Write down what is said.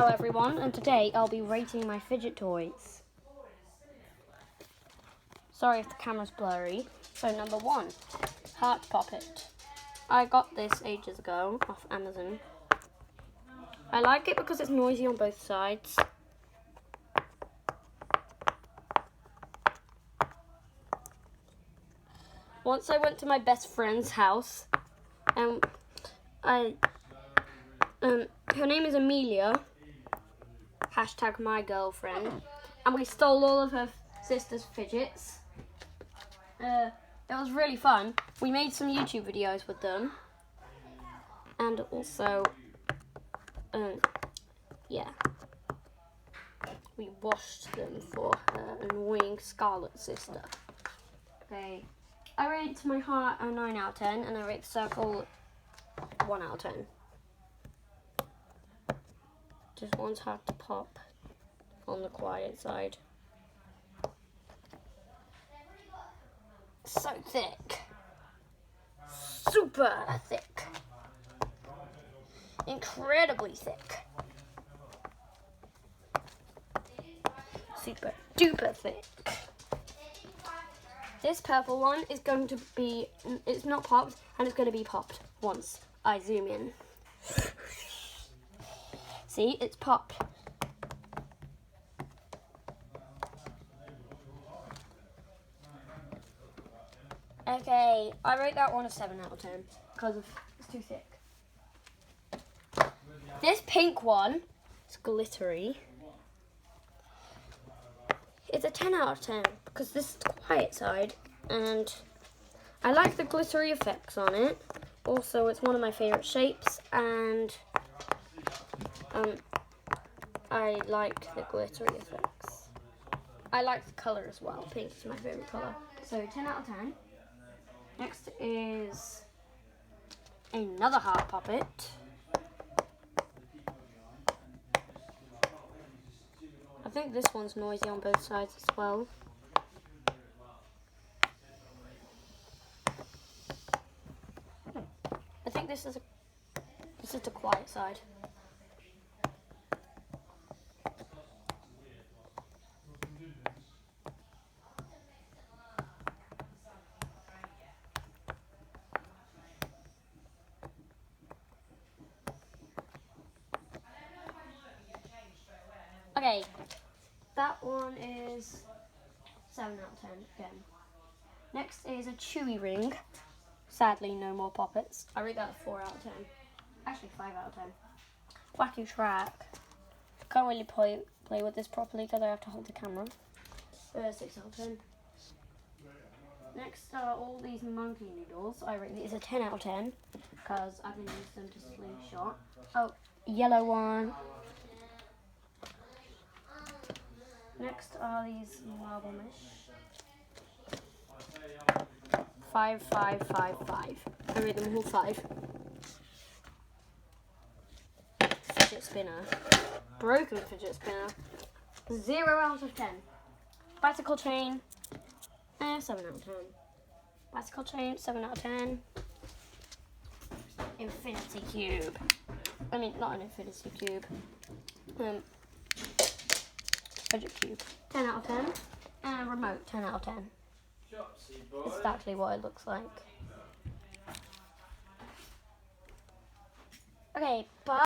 Hello everyone, and today I'll be rating my fidget toys. Sorry if the camera's blurry. So number 1, Heart Puppet. I got this ages ago off Amazon. I like it because it's noisy on both sides. Once I went to my best friend's house, and her name is Amelia, hashtag my girlfriend, and we stole all of her sister's fidgets. It was really fun. We made some YouTube videos with them, and also, we washed them for her annoying Scarlet sister. Okay, I rate my heart a 9 out of 10, and I rate the circle 1 out of 10. This one's hard to pop on the quiet side. So thick. Super thick. Incredibly thick. Super duper thick. This purple one is going to be, it's not popped, and it's going to be popped once I zoom in. See, it's popped. Okay, I rate that one a 7 out of 10 because it's too thick. This pink one, it's glittery. It's a 10 out of 10 because this is the quiet side, and I like the glittery effects on it. Also, it's one of my favorite shapes, and I like the glittery effects. I like the color as well. Pink is my favorite color. So 10 out of 10. Next is another Heart Puppet. I think this one's noisy on both sides as well. I think this is the quiet side. Okay, that one is 7 out of 10 again. Next is a Chewy Ring. Sadly, no more poppets. I rate that a 4 out of 10. Actually, 5 out of 10. Wacky Track. Can't really play with this properly because I have to hold the camera. 6 out of 10. Next are all these monkey noodles. I rate these a 10 out of 10 because I can use them to slingshot. Oh, yellow one. Next are these marble mesh. 5, 5, 5, 5. I rate them all 5. Fidget spinner. Broken fidget spinner. 0 out of 10. Bicycle chain. 7 out of 10. Bicycle chain. 7 out of 10. Infinity cube. I mean, not an infinity cube. Fidget cube. 10 out of 10. And remote. 10 out of 10. This is actually what it looks like. Okay, bye.